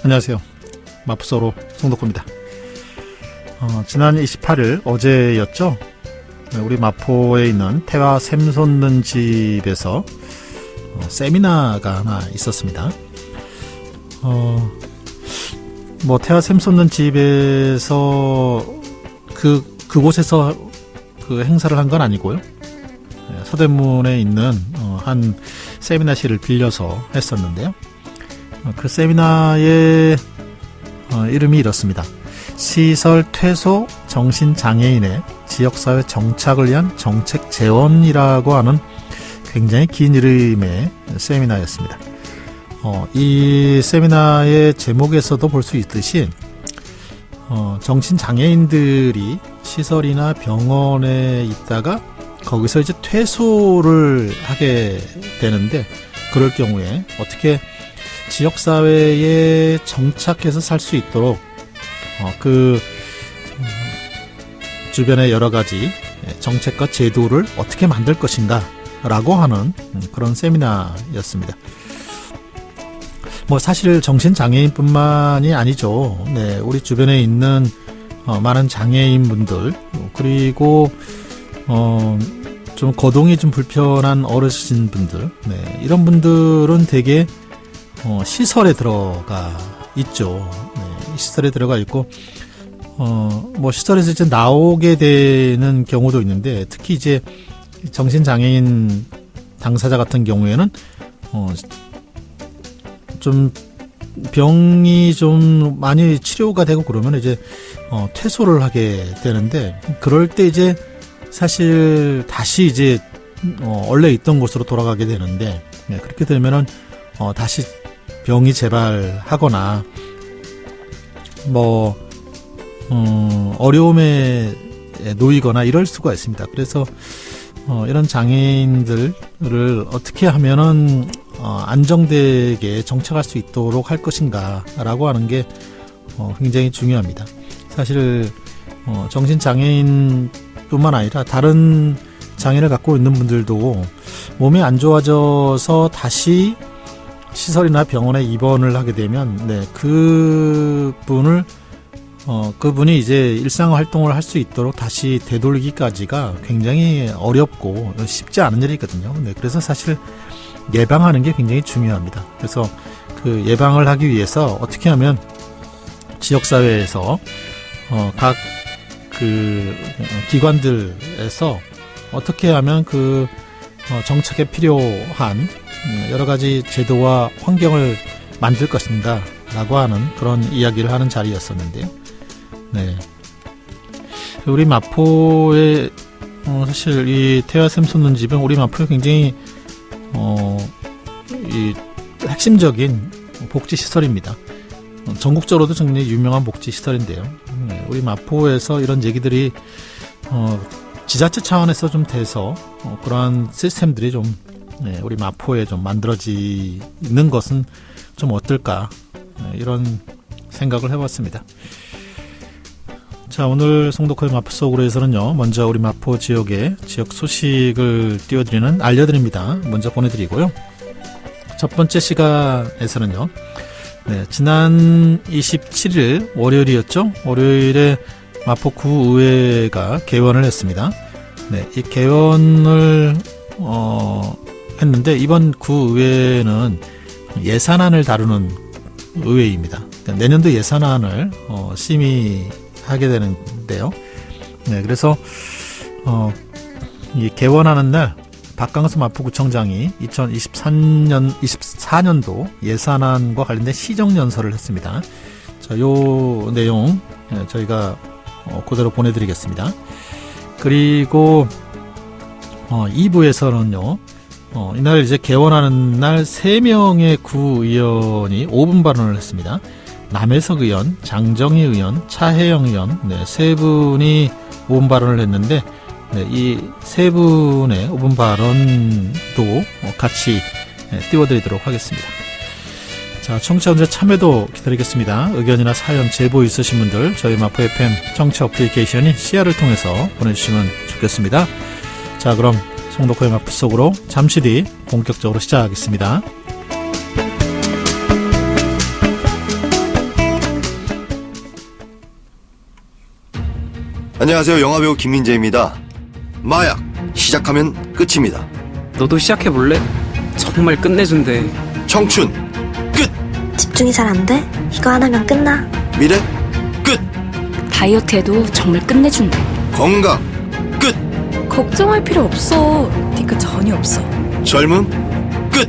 안녕하세요. 마프소로 송덕호입니다. 지난 28일 어제였죠. 우리 마포에 있는 태화 샘솟는 집에서 세미나가 하나 있었습니다. 태화 샘솟는 집에서 그곳에서 그 행사를 한 건 아니고요. 서대문에 있는 한 세미나실을 빌려서 했었는데요. 그 세미나의 이름이 이렇습니다. 시설 퇴소 정신장애인의 지역사회 정착을 위한 정책 재원이라고 하는 굉장히 긴 이름의 세미나였습니다. 이 세미나의 제목에서도 볼 수 있듯이 정신장애인들이 시설이나 병원에 있다가 거기서 이제 퇴소를 하게 되는데, 그럴 경우에 어떻게 지역사회에 정착해서 살 수 있도록 주변의 여러 가지 정책과 제도를 어떻게 만들 것인가 라고 하는 그런 세미나였습니다. 사실 정신장애인뿐만이 아니죠. 네, 우리 주변에 있는 많은 장애인분들, 그리고 좀 거동이 좀 불편한 어르신분들, 네, 이런 분들은 되게 시설에 들어가 있죠. 네, 시설에 들어가 있고, 시설에서 이제 나오게 되는 경우도 있는데, 특히 이제 정신장애인 당사자 같은 경우에는, 좀 병이 좀 많이 치료가 되고 그러면 이제, 퇴소를 하게 되는데, 그럴 때 이제 사실 다시 이제, 원래 있던 곳으로 돌아가게 되는데, 네, 그렇게 되면은, 다시 병이 재발하거나 어려움에 놓이거나 이럴 수가 있습니다. 그래서 이런 장애인들을 어떻게 하면은 안정되게 정착할 수 있도록 할 것인가라고 하는 게 굉장히 중요합니다. 사실 정신장애인뿐만 아니라 다른 장애를 갖고 있는 분들도 몸이 안 좋아져서 다시 시설이나 병원에 입원을 하게 되면, 네, 그분이 이제 일상 활동을 할 수 있도록 다시 되돌리기까지가 굉장히 어렵고 쉽지 않은 일이거든요. 네, 그래서 사실 예방하는 게 굉장히 중요합니다. 그래서 그 예방을 하기 위해서 어떻게 하면 지역사회에서 각 기관들에서 어떻게 하면 정책에 필요한 여러 가지 제도와 환경을 만들 것인가 라고 하는 그런 이야기를 하는 자리였었는데요. 네. 우리 마포에 사실 이 태화 샘솟는 집은 우리 마포에 굉장히 이 핵심적인 복지시설입니다. 전국적으로도 굉장히 유명한 복지시설인데요. 네. 우리 마포에서 이런 얘기들이 지자체 차원에서 좀 돼서 그러한 시스템들이 좀, 네, 우리 마포에 좀 만들어지는 것은 좀 어떨까, 네, 이런 생각을 해봤습니다. 자, 오늘 송덕호의 마포 속으로 해서는요, 먼저 우리 마포 지역의 지역 소식을 알려드립니다. 먼저 보내드리고요. 첫 번째 시간에서는요, 네, 지난 27일 월요일이었죠. 월요일에 마포 구의회가 개원을 했습니다. 네, 이 개원을 했는데, 이번 구의회는 예산안을 다루는 의회입니다. 그러니까 내년도 예산안을 심의하게 되는데요. 네, 그래서 이 개원하는 날 박강수 마포구청장이 2024년도 예산안과 관련된 시정연설을 했습니다. 자, 요 내용 저희가 그대로 보내드리겠습니다. 그리고 2부에서는요, 이날 이제 개원하는 날 3명의 구의원이 5분 발언을 했습니다. 남혜석 의원, 장정희 의원, 차혜영 의원, 네, 3분이 5분 발언을 했는데, 네, 이 세 분의 5분 발언도 같이 띄워드리도록 하겠습니다. 자, 청취자분들 참여도 기다리겠습니다. 의견이나 사연, 제보 있으신 분들 저희 마포 FM 청취 어플리케이션인 CR을 통해서 보내주시면 좋겠습니다. 자, 그럼 송덕호의 마포 속으로 잠시 뒤 본격적으로 시작하겠습니다. 안녕하세요. 영화배우 김민재입니다. 마약 시작하면 끝입니다. 너도 시작해볼래? 정말 끝내준대. 청춘 끝. 집중이 잘 안 돼? 이거 하나면 끝나. 미래 끝. 다이어트해도 정말 끝내준대. 건강 끝. 걱정할 필요 없어. 뒤끝 전혀 없어. 젊음 끝.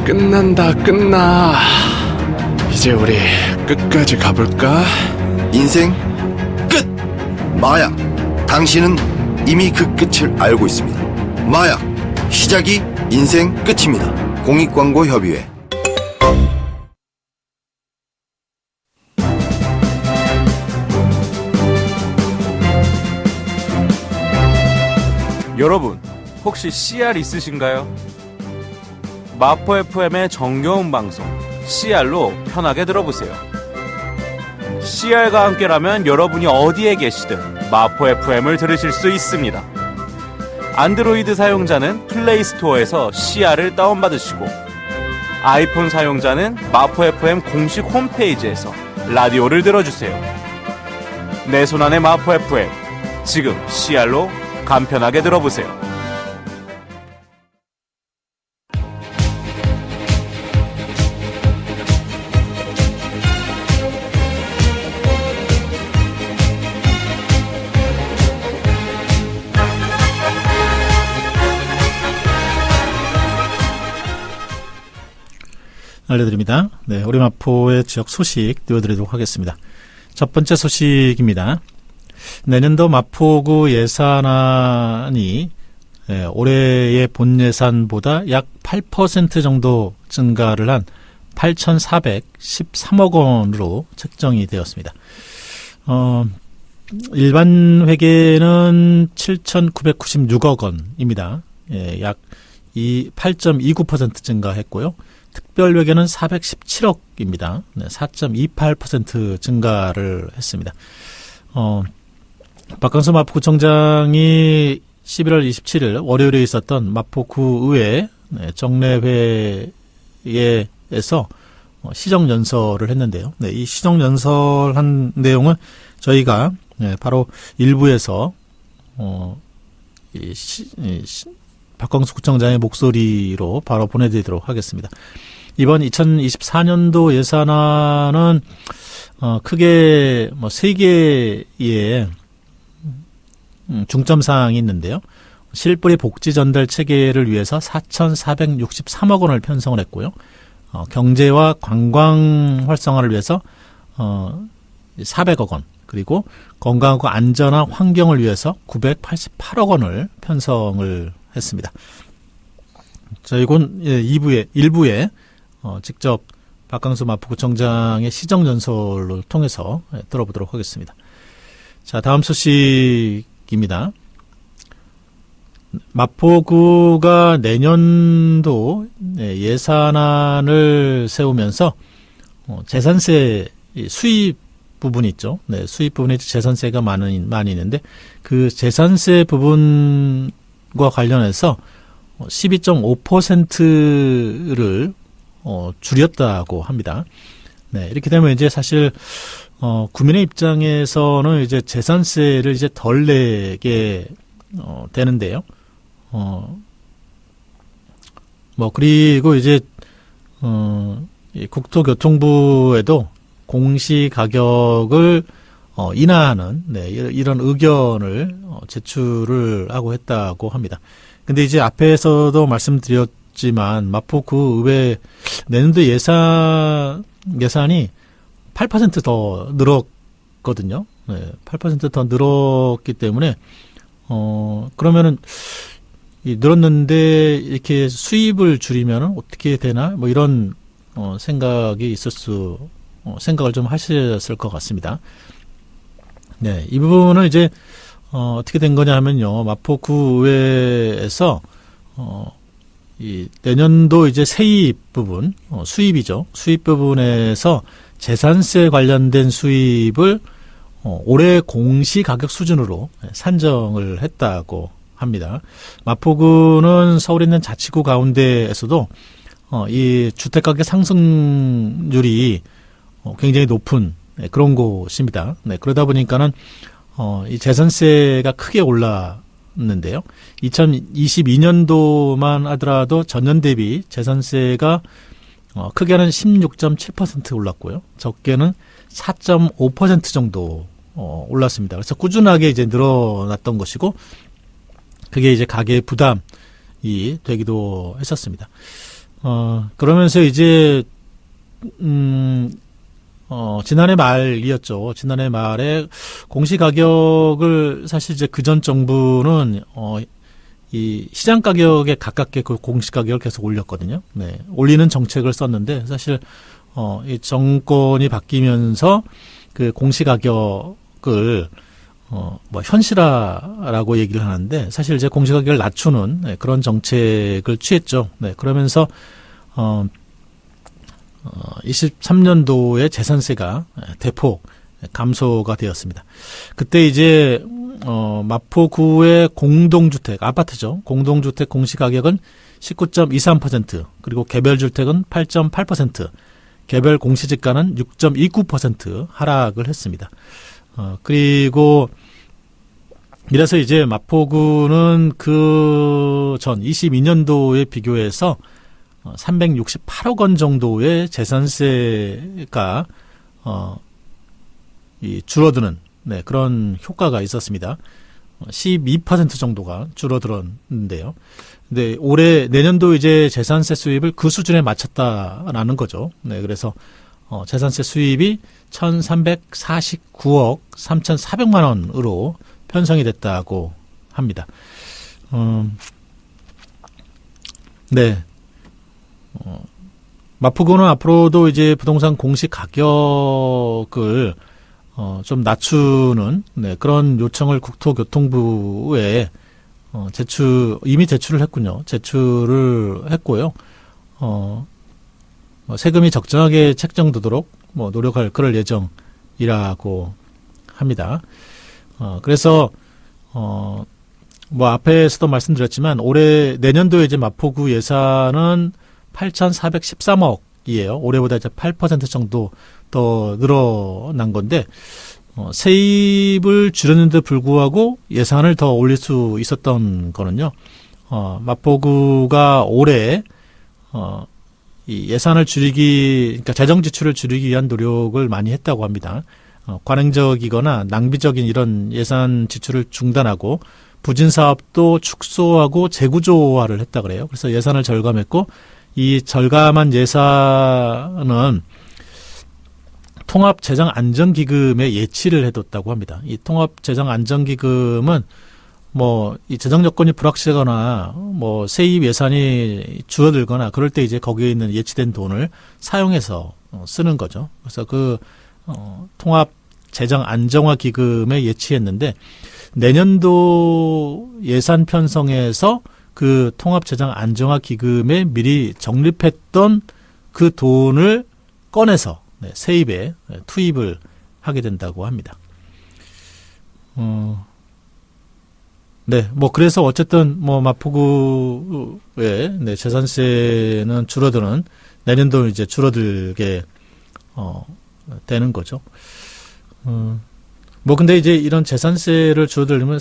끝난다 끝나. 이제 우리 끝까지 가볼까? 인생 끝. 마약 당신은 이미 그 끝을 알고 있습니다. 마약 시작이 인생 끝입니다. 공익광고협의회. 여러분, 혹시 CR 있으신가요? 마포 FM의 정겨운 방송 CR로 편하게 들어보세요. CR과 함께라면 여러분이 어디에 계시든 마포 FM을 들으실 수 있습니다. 안드로이드 사용자는 플레이스토어에서 CR을 다운받으시고 아이폰 사용자는 마포 FM 공식 홈페이지에서 라디오를 들어주세요. 내 손안의 마포 FM, 지금 CR로 간편하게 들어보세요. 알려드립니다. 네, 우리 마포의 지역 소식 띄워드리도록 하겠습니다. 첫 번째 소식입니다. 내년도 마포구 예산안이 올해의 본 예산보다 약 8% 정도 증가를 한 8,413억 원으로 책정이 되었습니다. 일반 회계는 7,996억 원입니다. 약 8.29% 증가했고요. 특별 회계는 417억입니다. 4.28% 증가를 했습니다. 박강수 마포구청장이 11월 27일 월요일에 있었던 마포구의회 정례회에서 시정연설을 했는데요. 이 시정연설한 내용은 저희가 바로 일부에서 박광수 구청장의 목소리로 바로 보내드리도록 하겠습니다. 이번 2024년도 예산안은 크게 3개의 중점사항이 있는데요. 실뿌리 복지 전달 체계를 위해서 4,463억 원을 편성을 했고요. 경제와 관광 활성화를 위해서 400억 원, 그리고 건강하고 안전한 환경을 위해서 988억 원을 편성을 했습니다. 자, 이건 일부에 직접 박강수 마포구청장의 시정연설을 통해서 들어보도록 하겠습니다. 자, 다음 소식입니다. 마포구가 내년도 예산안을 세우면서 재산세 수입 부분이 있죠. 네, 수입 부분에 재산세가 많이 있는데 그 재산세 부분과 관련해서 12.5%를 줄였다고 합니다. 네, 이렇게 되면 이제 사실 국민의 입장에서는 이제 재산세를 이제 덜 내게 되는데요. 그리고 이제 이 국토교통부에도 공시 가격을 인하하는 이런 의견을 제출을 하고 했다고 합니다. 근데 이제 앞에서도 말씀드렸지만 마포구 의회 내년도 예산이 8% 더 늘었거든요. 네, 8% 더 늘었기 때문에 그러면은 늘었는데 이렇게 수입을 줄이면은 어떻게 되나 이런 생각이 생각을 좀 하셨을 것 같습니다. 네, 이 부분은 이제 어떻게 된 거냐 하면요. 마포구의회에서 이 내년도 이제 세입 부분, 수입이죠. 수입 부분에서 재산세 관련된 수입을 올해 공시가격 수준으로 산정을 했다고 합니다. 마포구는 서울에 있는 자치구 가운데에서도 이 주택가격 상승률이 굉장히 높은 그런 곳입니다. 네, 그러다 보니까는 이 재산세가 크게 올랐는데요. 2022년도만 하더라도 전년 대비 재산세가 크게는 16.7% 올랐고요. 적게는 4.5% 정도 올랐습니다. 그래서 꾸준하게 이제 늘어났던 것이고, 그게 이제 가계 부담이 되기도 했었습니다. 그러면서 이제 지난해 말이었죠. 지난해 말에 공시가격을 사실 이제 그전 정부는 이 시장 가격에 가깝게 그 공시가격을 계속 올렸거든요. 네. 올리는 정책을 썼는데 사실 이 정권이 바뀌면서 그 공시가격을 뭐 현실화라고 얘기를 하는데 사실 이제 공시가격을 낮추는 그런 정책을 취했죠. 네. 그러면서 23년도에 재산세가 대폭 감소가 되었습니다. 그때 이제 마포구의 공동주택, 아파트죠. 공동주택 공시가격은 19.23%, 그리고 개별주택은 8.8%, 개별 공시지가는 6.29% 하락을 했습니다. 그리고 이래서 이제 마포구는 그 전 22년도에 비교해서 368억 원 정도의 재산세가 줄어드는 그런 효과가 있었습니다. 12% 정도가 줄어들었는데요. 근데 올해 내년도 이제 재산세 수입을 그 수준에 맞췄다라는 거죠. 네, 그래서 재산세 수입이 1,349억 3,400만 원으로 편성이 됐다고 합니다. 네. 마포구는 앞으로도 이제 부동산 공시 가격을 좀 낮추는 그런 요청을 국토교통부에 이미 제출을 했군요. 제출을 했고요. 세금이 적정하게 책정되도록 노력할 그럴 예정이라고 합니다. 그래서 앞에서도 말씀드렸지만 내년도에 이제 마포구 예산은 8,413억이에요. 올해보다 이제 8% 정도 더 늘어난 건데, 세입을 줄였는데 불구하고 예산을 더 올릴 수 있었던 거는요, 마포구가 올해, 이 예산을 그러니까 재정 지출을 줄이기 위한 노력을 많이 했다고 합니다. 관행적이거나 낭비적인 이런 예산 지출을 중단하고, 부진 사업도 축소하고 재구조화를 했다 그래요. 그래서 예산을 절감했고, 이 절감한 예산은 통합재정안정기금에 예치를 해뒀다고 합니다. 이 통합재정안정기금은 이 재정 여건이 불확실하거나 세입 예산이 줄어들거나 그럴 때 이제 거기에 있는 예치된 돈을 사용해서 쓰는 거죠. 그래서 그 통합재정안정화기금에 예치했는데 내년도 예산 편성에서 그 통합재정안정화기금에 미리 적립했던 그 돈을 꺼내서 세입에 투입을 하게 된다고 합니다. 네, 그래서 어쨌든 마포구의 재산세는 줄어드는 내년도 이제 줄어들게 되는 거죠. 근데 이제 이런 재산세를 줄여주면은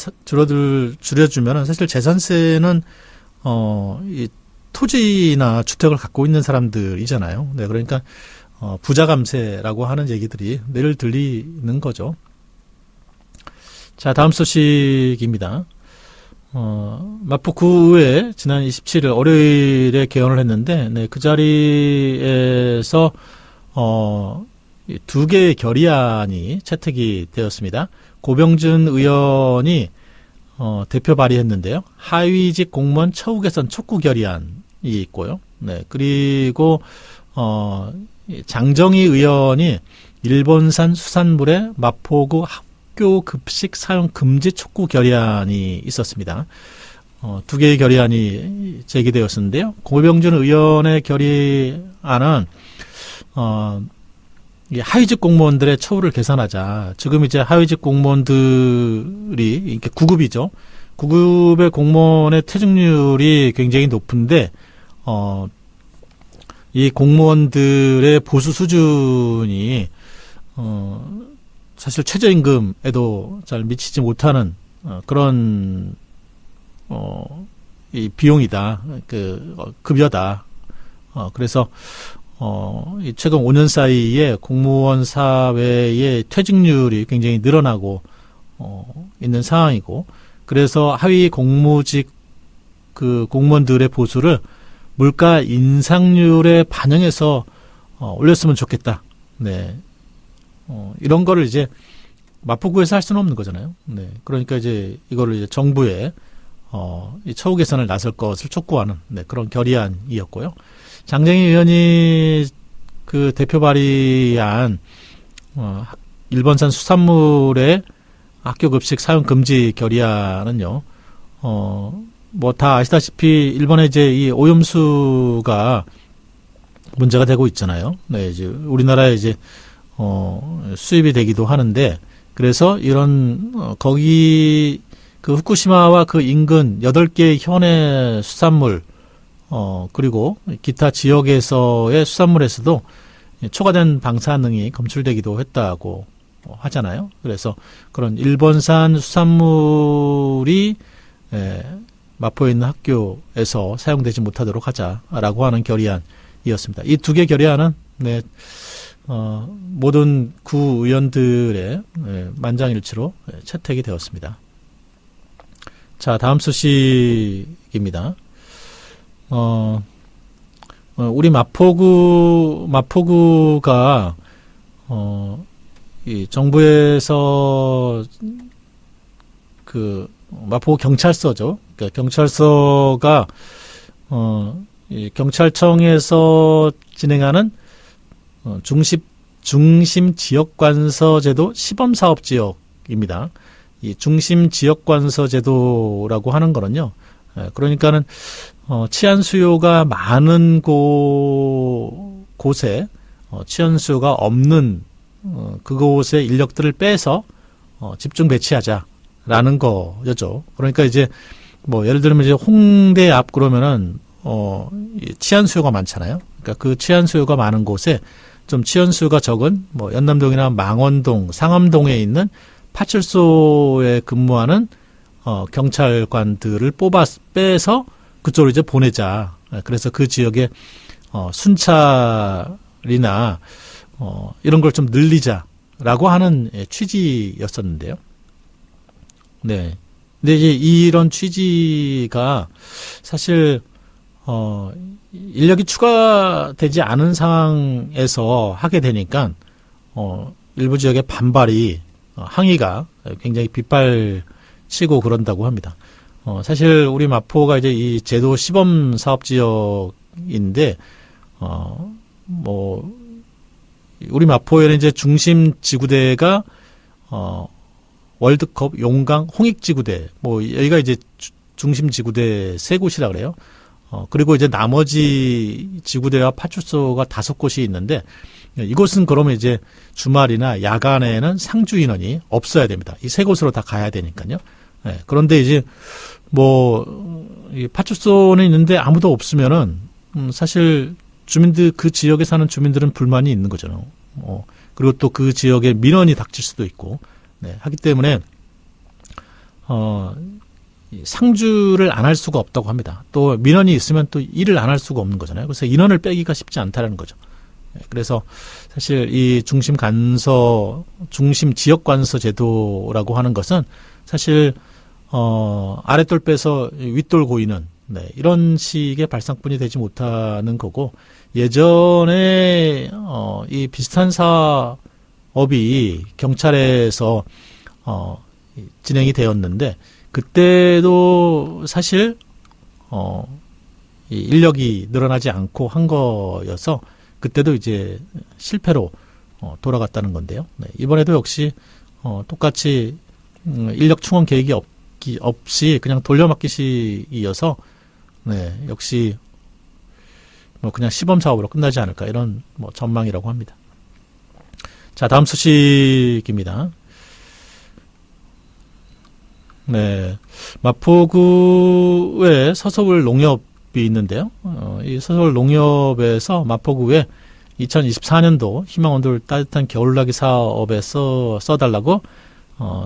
사실 재산세는 이 토지나 주택을 갖고 있는 사람들이잖아요. 네, 그러니까 부자 감세라고 하는 얘기들이 늘 들리는 거죠. 자, 다음 소식입니다. 마포구의회 지난 27일 월요일에 개원을 했는데, 그 자리에서 두 개의 결의안이 채택이 되었습니다. 고병준 의원이 대표 발의했는데요. 하위직 공무원 처우 개선 촉구 결의안이 있고요. 네, 그리고 장정희 의원이 일본산 수산물의 마포구 학교 급식 사용 금지 촉구 결의안이 있었습니다. 두 개의 결의안이 제기되었었는데요. 고병준 의원의 결의안은 이 하위직 공무원들의 처우를 개선하자. 지금 이제 하위직 공무원들이 이렇게 9급이죠. 9급의 공무원의 퇴직률이 굉장히 높은데 이 공무원들의 보수 수준이 사실 최저임금에도 잘 미치지 못하는 그런 이 비용이다, 급여다. 그래서 이 최근 5년 사이에 공무원 사회의 퇴직률이 굉장히 늘어나고 있는 상황이고, 그래서 하위 공무직 그 공무원들의 보수를 물가 인상률에 반영해서 올렸으면 좋겠다. 네. 이런 거를 이제 마포구에서 할 수는 없는 거잖아요. 네. 그러니까 이제 이거를 이제 정부에 이 처우 개선을 나설 것을 촉구하는 그런 결의안이었고요. 장정희 의원이 그 대표 발의한 일본산 수산물의 학교 급식 사용 금지 결의안은요. 뭐 다 아시다시피 일본의 이제 이 오염수가 문제가 되고 있잖아요. 네, 이제 우리나라에 이제 수입이 되기도 하는데, 그래서 이런 거기 그 후쿠시마와 그 인근 8개의 현의 수산물 그리고 기타 지역에서의 수산물에서도 초과된 방사능이 검출되기도 했다고 하잖아요. 그래서 그런 일본산 수산물이 마포에 있는 학교에서 사용되지 못하도록 하자라고 하는 결의안이었습니다. 이 두 개 결의안은 모든 구 의원들의 만장일치로 채택이 되었습니다. 자, 다음 소식입니다. 우리 마포구가 이 정부에서 그 마포구 경찰서죠. 그러니까 경찰서가 이 경찰청에서 진행하는 중심 지역관서제도 시범사업지역입니다. 이 중심 지역관서제도라고 하는 거는요. 그러니까는 치안 수요가 많은 곳에 치안 수요가 없는 그곳의 인력들을 빼서 집중 배치하자라는 거였죠. 그러니까 이제 뭐 예를 들면 이제 홍대 앞 그러면은 치안 수요가 많잖아요. 그러니까 그 치안 수요가 많은 곳에 좀 치안 수요가 적은 뭐 연남동이나 망원동, 상암동에 있는 파출소에 근무하는 경찰관들을 빼서 그쪽으로 이제 보내자. 그래서 그 지역에 순찰이나 이런 걸 좀 늘리자라고 하는 취지였었는데요. 네. 근데 이제 이런 취지가 사실 인력이 추가되지 않은 상황에서 하게 되니까 일부 지역의 반발이 항의가 굉장히 빗발치고 그런다고 합니다. 사실 우리 마포가 이제 이 제도 시범 사업 지역인데 뭐 우리 마포에는 이제 중심 지구대가 월드컵, 용강, 홍익지구대, 뭐 여기가 이제 중심 지구대 3곳이라 그래요. 그리고 이제 나머지 지구대와 파출소가 5곳이 있는데, 이곳은 그러면 이제 주말이나 야간에는 상주 인원이 없어야 됩니다. 이 3곳으로 다 가야 되니까요. 네, 그런데 이제 이 파출소는 있는데 아무도 없으면은 사실 주민들, 그 지역에 사는 주민들은 불만이 있는 거잖아요. 그리고 또 그 지역에 민원이 닥칠 수도 있고, 네, 하기 때문에 상주를 안 할 수가 없다고 합니다. 또 민원이 있으면 또 일을 안 할 수가 없는 거잖아요. 그래서 인원을 빼기가 쉽지 않다라는 거죠. 그래서 사실 이 중심 지역 관서 제도라고 하는 것은 사실 아랫돌 빼서 윗돌 고이는 이런 식의 발상뿐이 되지 못하는 거고, 예전에 이 비슷한 사업이 경찰에서 진행이 되었는데, 그때도 사실 이 인력이 늘어나지 않고 한 거여서 그때도 이제 실패로 돌아갔다는 건데요. 네, 이번에도 역시 똑같이 인력 충원 계획이 없이 그냥 돌려막기식이어서 네, 역시 뭐 그냥 시범 사업으로 끝나지 않을까 이런 뭐 전망이라고 합니다. 자, 다음 소식입니다. 네, 마포구에 서서울 농협이 있는데요. 이 서서울 농협에서 마포구에 2024년도 희망온돌 따뜻한 겨울나기 사업에 써달라고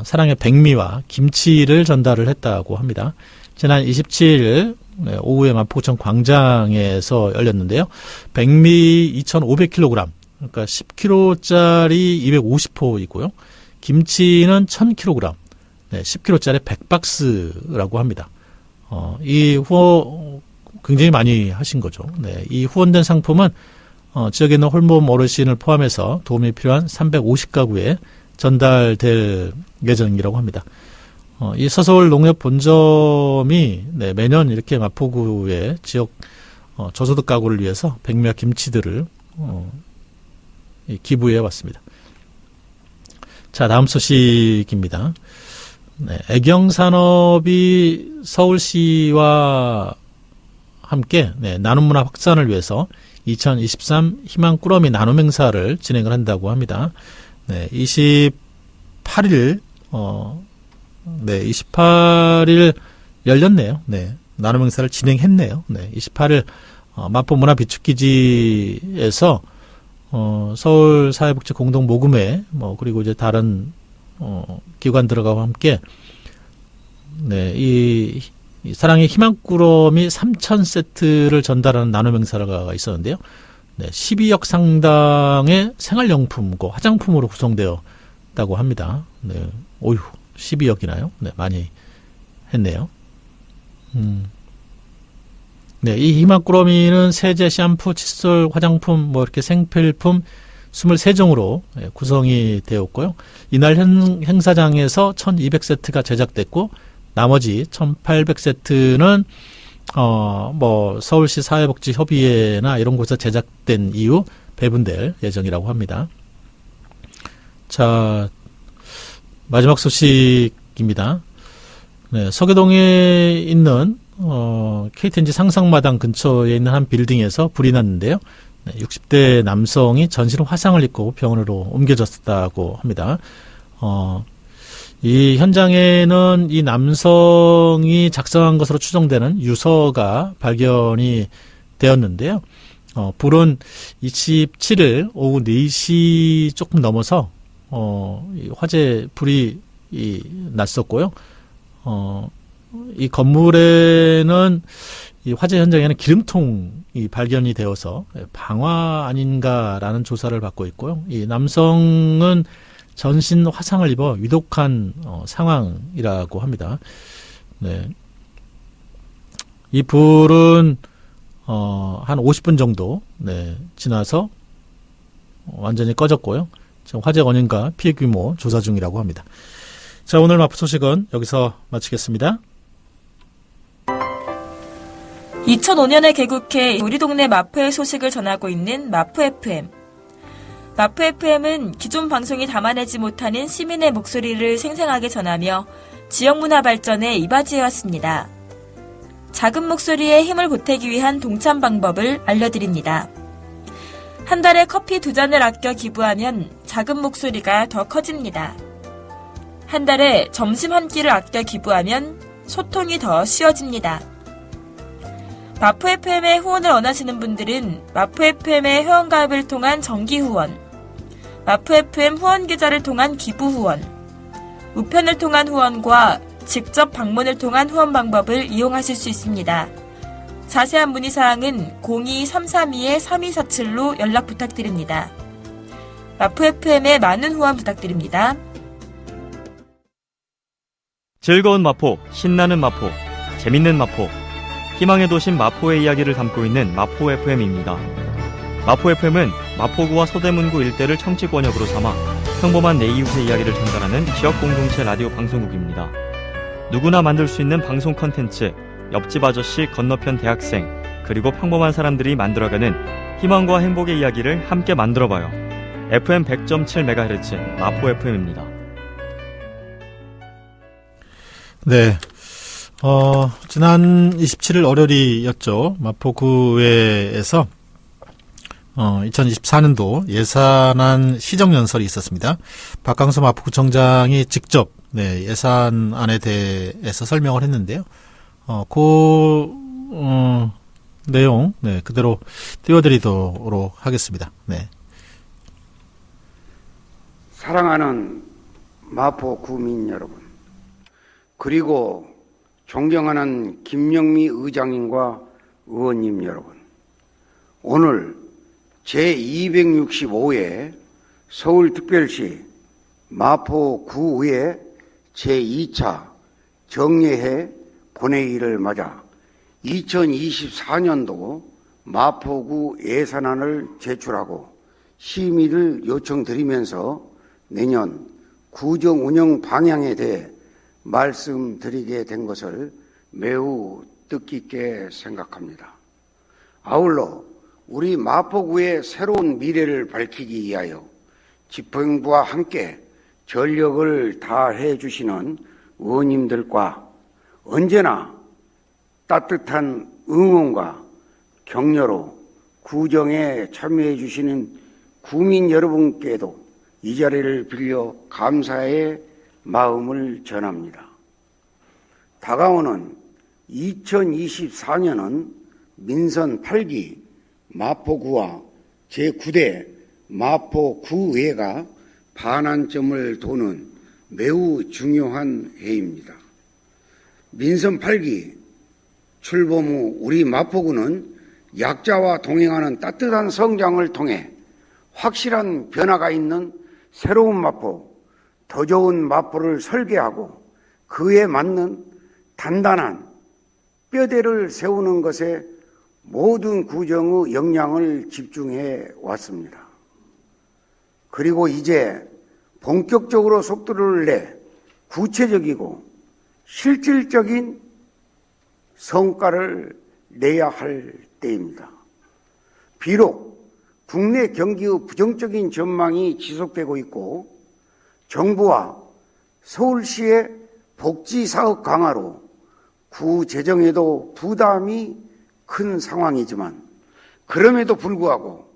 사랑의 백미와 김치를 전달을 했다고 합니다. 지난 27일 오후에 마포구청 광장에서 열렸는데요. 백미 2,500kg, 그러니까 10kg짜리 250호이고요. 김치는 1,000kg, 10kg짜리 100박스라고 합니다. 이 후원 굉장히 많이 하신 거죠. 네, 이 후원된 상품은 지역에 있는 홀몸 어르신을 포함해서 도움이 필요한 350가구에 전달될 예정이라고 합니다. 이 서서울 농협 본점이 네, 매년 이렇게 마포구의 지역 저소득 가구를 위해서 백미와 김치들을 기부해 왔습니다. 자, 다음 소식입니다. 네, 애경산업이 서울시와 함께 네, 나눔문화 확산을 위해서 2023 희망 꾸러미 나눔 행사를 진행을 한다고 합니다. 네, 28일 네, 28일 열렸네요. 네, 나눔 행사를 진행했네요. 네, 28일 마포 문화비축기지에서 서울사회복지 공동모금회 그리고 이제 다른 기관들과 함께 네, 이 사랑의 희망꾸러미 3,000세트를 전달하는 나눔 행사가 있었는데요. 네, 12억 상당의 생활용품과 화장품으로 구성되었다고 합니다. 네, 오휴, 12억이나요? 네, 많이 했네요. 네, 이 희망꾸러미는 세제, 샴푸, 칫솔, 화장품, 이렇게 생필품 23종으로 구성이 되었고요. 이날 행사장에서 1,200세트가 제작됐고, 나머지 1,800세트는 서울시 사회복지협의회나 이런 곳에서 제작된 이후 배분될 예정이라고 합니다. 자, 마지막 소식입니다. 네, 서교동에 있는 KTNG 상상마당 근처에 있는 한 빌딩에서 불이 났는데요. 네, 60대 남성이 전신 화상을 입고 병원으로 옮겨졌다고 합니다. 이 현장에는 이 남성이 작성한 것으로 추정되는 유서가 발견이 되었는데요. 불은 27일 오후 4시 조금 넘어서 불이 났었고요. 이 건물에는 이 화재 현장에는 기름통이 발견이 되어서 방화 아닌가라는 조사를 받고 있고요. 이 남성은 전신 화상을 입어 위독한 상황이라고 합니다. 네. 이 불은 한 50분 정도 지나서 완전히 꺼졌고요. 지금 화재 원인과 피해 규모 조사 중이라고 합니다. 자, 오늘 마포 소식은 여기서 마치겠습니다. 2005년에 개국해 우리 동네 마포의 소식을 전하고 있는 마포 FM. 마포 FM은 기존 방송이 담아내지 못하는 시민의 목소리를 생생하게 전하며 지역 문화 발전에 이바지해왔습니다. 작은 목소리에 힘을 보태기 위한 동참 방법을 알려드립니다. 한 달에 커피 2잔을 아껴 기부하면 작은 목소리가 더 커집니다. 한 달에 점심 한 끼를 아껴 기부하면 소통이 더 쉬워집니다. 마포 FM에 후원을 원하시는 분들은 마포 FM의 회원가입을 통한 정기 후원, 마포 FM 후원 계좌를 통한 기부 후원, 우편을 통한 후원과 직접 방문을 통한 후원 방법을 이용하실 수 있습니다. 자세한 문의사항은 02-332-3247로 연락 부탁드립니다. 마포 FM에 많은 후원 부탁드립니다. 즐거운 마포, 신나는 마포, 재밌는 마포, 희망의 도심 마포의 이야기를 담고 있는 마포 FM입니다. 마포 FM은 마포구와 서대문구 일대를 청취 권역으로 삼아 평범한 내 이웃의 이야기를 전달하는 지역 공동체 라디오 방송국입니다. 누구나 만들 수 있는 방송 컨텐츠, 옆집 아저씨, 건너편 대학생, 그리고 평범한 사람들이 만들어가는 희망과 행복의 이야기를 함께 만들어봐요. FM 100.7MHz 마포 FM입니다. 네. 지난 27일 월요일이었죠. 마포구에서 2024년도 예산안 시정연설이 있었습니다. 박강수 마포구청장이 직접 예산안에 대해서 설명을 했는데요. 내용 그대로 띄워드리도록 하겠습니다. 네. 사랑하는 마포 구민 여러분, 그리고 존경하는 김영미 의장님과 의원님 여러분, 오늘 제265회 서울특별시 마포구의회 제2차 정례회 본회의를 맞아 2024년도 마포구 예산안을 제출하고 심의를 요청드리면서 내년 구정 운영 방향에 대해 말씀드리게 된 것을 매우 뜻깊게 생각합니다. 아울러 우리 마포구의 새로운 미래를 밝히기 위하여 집행부와 함께 전력을 다해 주시는 의원님들과 언제나 따뜻한 응원과 격려로 구정에 참여해 주시는 구민 여러분께도 이 자리를 빌려 감사의 마음을 전합니다. 다가오는 2024년은 민선 8기 마포구와 제9대 마포구의회가 반환점을 도는 매우 중요한 해입니다. 민선 8기 출범 후 우리 마포구는 약자와 동행하는 따뜻한 성장을 통해 확실한 변화가 있는 새로운 마포, 더 좋은 마포를 설계하고 그에 맞는 단단한 뼈대를 세우는 것에 모든 구정의 역량을 집중해 왔습니다. 그리고 이제 본격적으로 속도를 내 구체적이고 실질적인 성과를 내야 할 때입니다. 비록 국내 경기의 부정적인 전망이 지속되고 있고 정부와 서울시의 복지사업 강화로 구 재정에도 부담이 큰 상황이지만 그럼에도 불구하고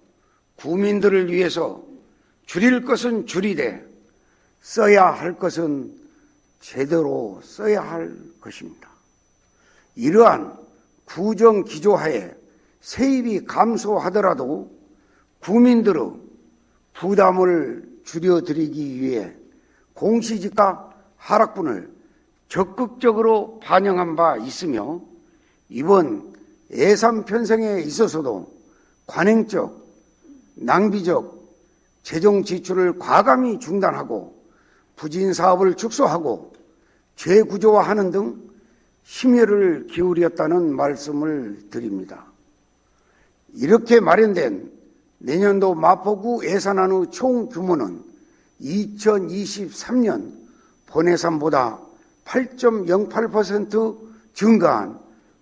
구민들을 위해서 줄일 것은 줄이되 써야 할 것은 제대로 써야 할 것입니다. 이러한 구정 기조하에 세입이 감소하더라도 구민들의 부담을 줄여드리기 위해 공시지가 하락분을 적극적으로 반영한 바 있으며 이번 예산 편성에 있어서도 관행적, 낭비적 재정 지출을 과감히 중단하고 부진 사업을 축소하고 재구조화하는 등 심혈을 기울였다는 말씀을 드립니다. 이렇게 마련된 내년도 마포구 예산안의 총 규모는 2023년 본예산보다 8.08% 증가한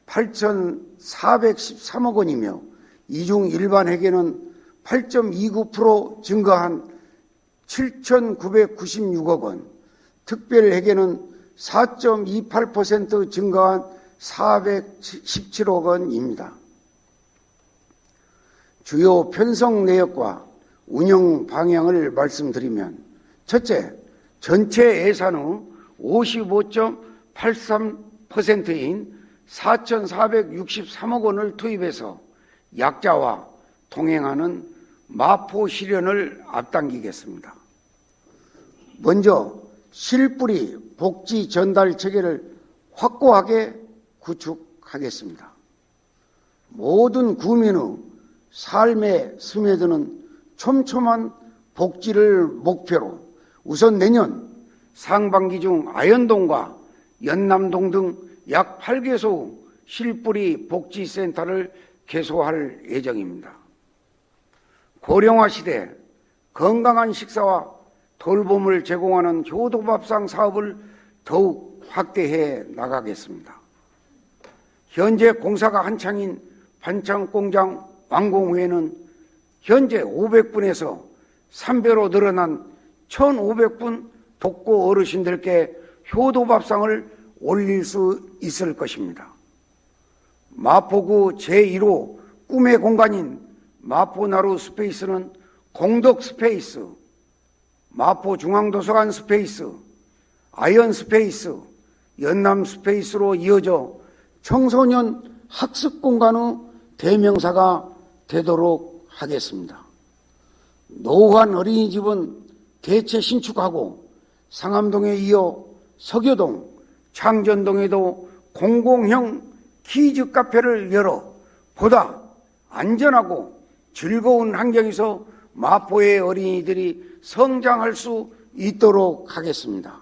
8,413억 원이며 이중 일반 회계는 8.29% 증가한 7,996억 원, 특별 회계는 4.28% 증가한 417억 원입니다. 주요 편성 내역과 운영 방향을 말씀드리면 첫째, 전체 예산의 55.83%인 4,463억 원을 투입해서 약자와 동행하는 마포 실현을 앞당기겠습니다. 먼저 실뿌리 복지 전달 체계를 확고하게 구축하겠습니다. 모든 구민의 삶에 스며드는 촘촘한 복지를 목표로 우선 내년 상반기 중 아현동과 연남동 등 약 8개소 실뿌리 복지센터를 개소할 예정입니다. 고령화 시대 건강한 식사와 돌봄을 제공하는 효도밥상 사업을 더욱 확대해 나가겠습니다. 현재 공사가 한창인 반찬공장 완공 후에는 현재 500분에서 3배로 늘어난 1,500분 독거 어르신들께 효도밥상을 올릴 수 있을 것입니다. 마포구 제1호 꿈의 공간인 마포나루 스페이스는 공덕 스페이스, 마포중앙도서관 스페이스, 아이언 스페이스, 연남 스페이스로 이어져 청소년 학습 공간의 대명사가 되도록 하겠습니다. 노후한 어린이집은 대체 신축하고 상암동에 이어 서교동, 창전동에도 공공형 키즈 카페를 열어 보다 안전하고 즐거운 환경에서 마포의 어린이들이 성장할 수 있도록 하겠습니다.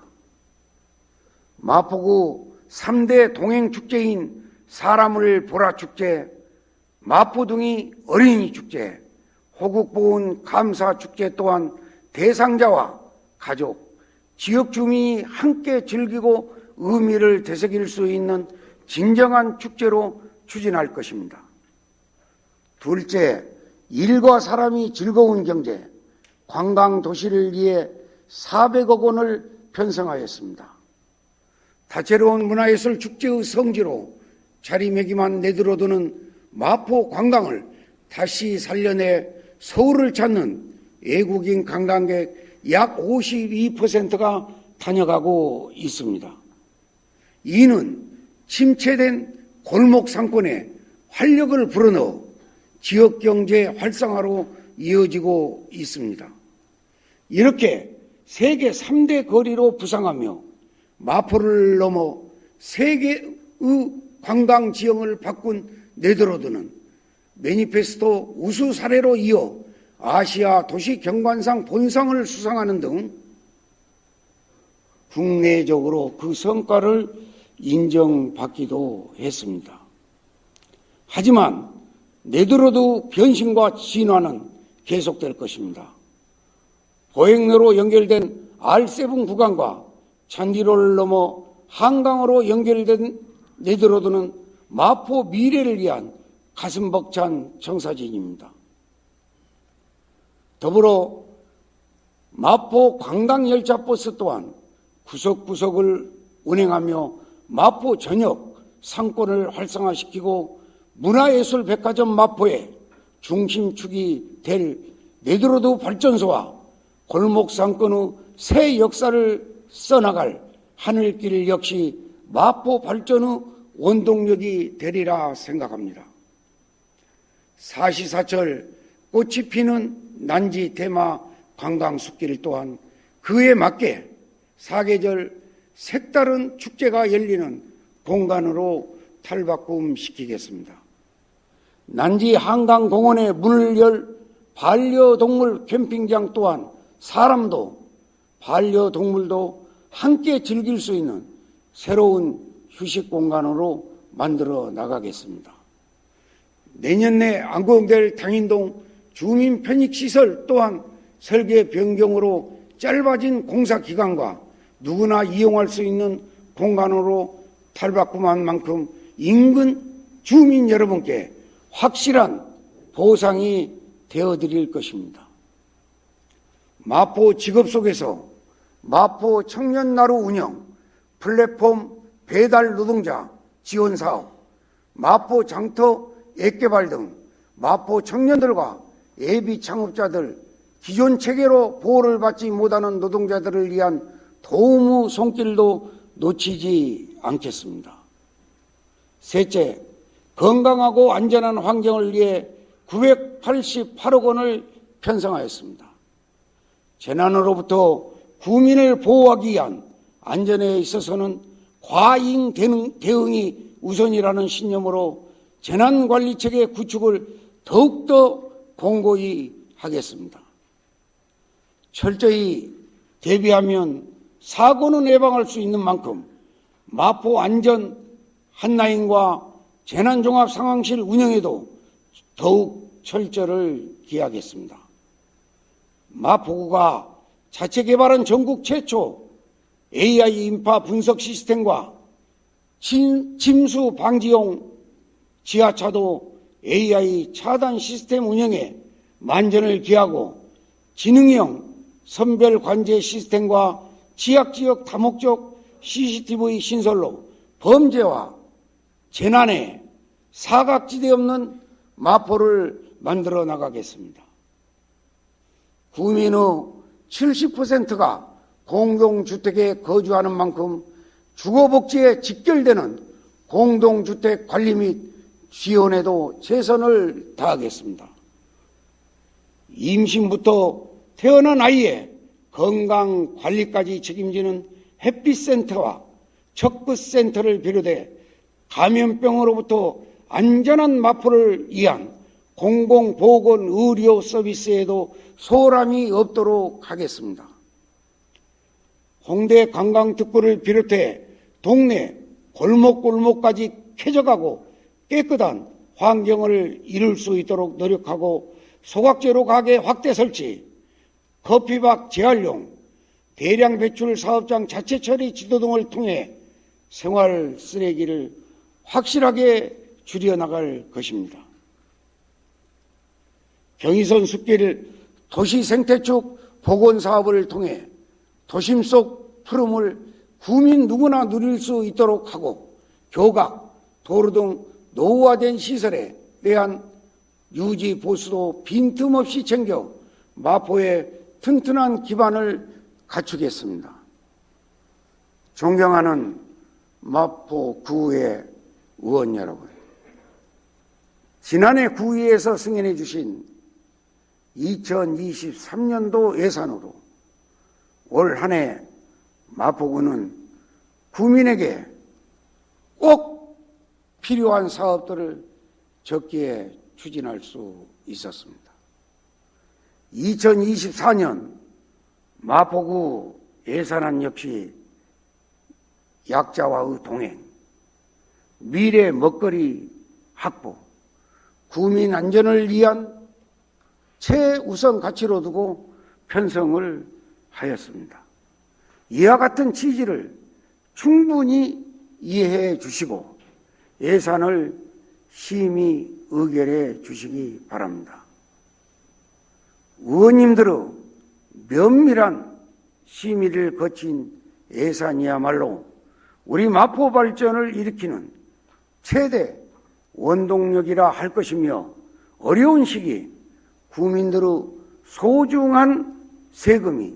마포구 3대 동행축제인 사람을 보라 축제, 마포둥이 어린이 축제, 호국보훈 감사 축제 또한 대상자와 가족, 지역 주민이 함께 즐기고 의미를 되새길 수 있는 진정한 축제로 추진할 것입니다. 둘째, 일과 사람이 즐거운 경제, 관광 도시를 위해 400억 원을 편성하였습니다. 다채로운 문화예술 축제의 성지로 자리매김한 내들어두는 마포 관광을 다시 살려내 서울을 찾는 외국인 관광객 약 52%가 다녀가고 있습니다. 이는 침체된 골목 상권에 활력을 불어넣어 지역경제 활성화로 이어지고 있습니다. 이렇게 세계 3대 거리로 부상하며 마포를 넘어 세계의 관광지형을 바꾼 네덜란드는 매니페스토 우수 사례로 이어 아시아 도시 경관상 본상을 수상하는 등 국내적으로 그 성과를 인정받기도 했습니다. 하지만 네덜란드 변신과 진화는 계속될 것입니다. 보행로로 연결된 R7 구간과 잔디로를 넘어 한강으로 연결된 네덜란드는 마포 미래를 위한 가슴 벅찬 청사진입니다. 더불어 마포 관광열차버스 또한 구석구석을 운행하며 마포 전역 상권을 활성화시키고 문화예술 백화점 마포의 중심축이 될 네덜란드 발전소와 골목 상권의 새 역사를 써나갈 하늘길 역시 마포 발전의 원동력이 되리라 생각합니다. 사시사철 꽃이 피는 난지 테마 관광숲길 또한 그에 맞게 사계절 색다른 축제가 열리는 공간으로 탈바꿈시키겠습니다. 난지 한강공원에 문을 열 반려동물 캠핑장 또한 사람도 반려동물도 함께 즐길 수 있는 새로운 휴식 공간으로 만들어 나가겠습니다. 내년내 안건될 당인동 주민 편익시설 또한 설계 변경으로 짧아진 공사 기간과 누구나 이용할 수 있는 공간으로 탈바꿈한 만큼 인근 주민 여러분께 확실한 보상이 되어드릴 것입니다. 마포 직업 속에서 마포 청년나루 운영, 플랫폼 배달 노동자 지원 사업, 마포 장터 앱개발 등 마포 청년들과 예비 창업자들, 기존 체계로 보호를 받지 못하는 노동자들을 위한 도움의 손길도 놓치지 않겠습니다. 셋째, 건강하고 안전한 환경을 위해 988억 원을 편성하였습니다. 재난으로부터 국민을 보호하기 위한 안전에 있어서는 과잉 대응이 우선이라는 신념으로 재난관리체계 구축을 더욱더 공고히 하겠습니다. 철저히 대비하면 사고는 예방할 수 있는 만큼 마포 안전 한라인과 재난종합상황실 운영에도 더욱 철저를 기하겠습니다. 마포구가 자체 개발한 전국 최초 AI 인파 분석 시스템과 침수 방지용 지하차도 AI 차단 시스템 운영에 만전을 기하고 지능형 선별 관제 시스템과 지역지역 다목적 CCTV 신설로 범죄와 재난에 사각지대 없는 마포를 만들어 나가겠습니다. 구민의 70%가 공동주택에 거주하는 만큼 주거복지에 직결되는 공동주택 관리 및 지원에도 최선을 다하겠습니다. 임신부터 태어난 아이의 건강관리까지 책임지는 햇빛센터와 척붙센터를 비롯해 감염병으로부터 안전한 마포를 위한 공공보건의료 서비스에도 소홀함이 없도록 하겠습니다. 홍대 관광특구를 비롯해 동네 골목골목까지 쾌적하고 깨끗한 환경을 이룰 수 있도록 노력하고 소각제로 가게 확대 설치, 커피박 재활용, 대량 배출 사업장 자체 처리 지도 등을 통해 생활 쓰레기를 확실하게 줄여나갈 것입니다. 경의선 숲길 도시 생태축 복원 사업을 통해 도심 속 푸름을 구민 누구나 누릴 수 있도록 하고 교각, 도로 등 노후화된 시설에 대한 유지 보수도 빈틈없이 챙겨 마포의 튼튼한 기반을 갖추겠습니다. 존경하는 마포 구의 의원 여러분, 지난해 구의회에서 승인해 주신 2023년도 예산으로 올 한 해 마포구는 구민에게 꼭 필요한 사업들을 적기에 추진할 수 있었습니다. 2024년 마포구 예산안 역시 약자와의 동행, 미래 먹거리 확보, 구민 안전을 위한 최우선 가치로 두고 편성을 하였습니다. 이와 같은 취지를 충분히 이해해 주시고 예산을 심의 의결해 주시기 바랍니다. 의원님들의 면밀한 심의를 거친 예산이야말로 우리 마포 발전을 일으키는 최대 원동력이라 할 것이며 어려운 시기 국민들의 소중한 세금이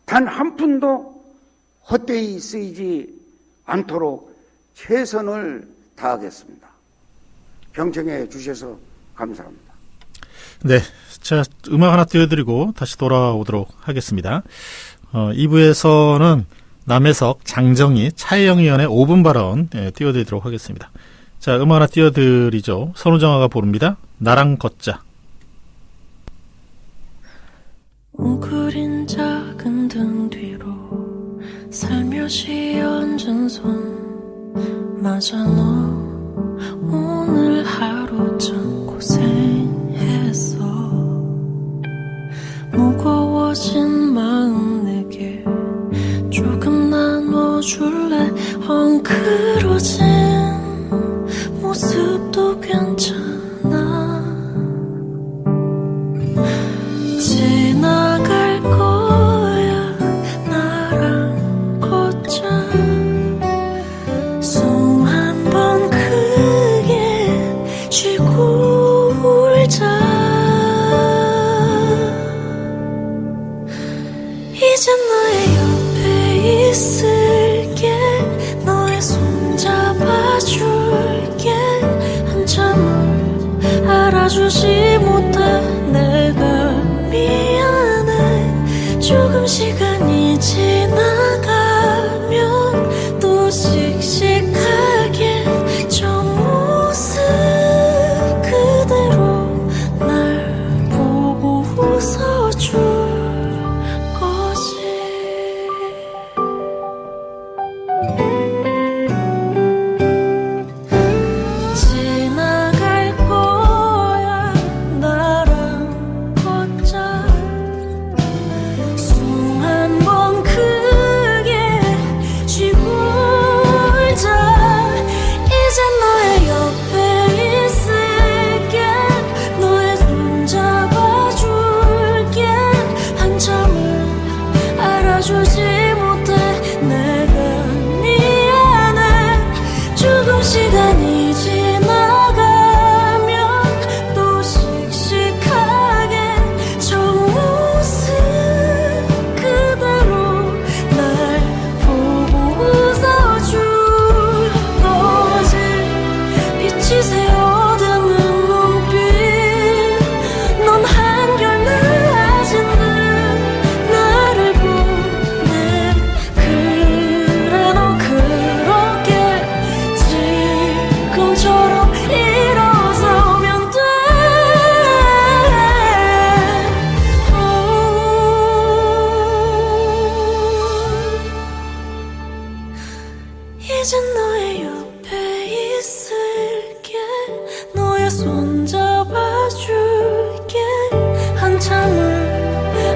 단 한 푼도 헛되이 쓰이지 않도록 최선을 다하겠습니다. 경청해 주셔서 감사합니다. 네, 자, 음악 하나 띄워드리고 다시 돌아오도록 하겠습니다. 2부에서는 남해석, 장정희, 차혜영 의원의 5분 발언 띄워드리도록 하겠습니다. 자, 음악 하나 띄워드리죠. 선우정아가 부릅니다. 나랑 걷자. 웅크린 작은 등 뒤로 살며시 얹은 손 맞아 너 오늘 하루 참 고생했어. 무거워진 마음 내게 조금 나눠줄래. 엉클어진 모습도 괜찮아. 지나갈 거야 나랑 걷자. 숨 한 번 크게 쉬고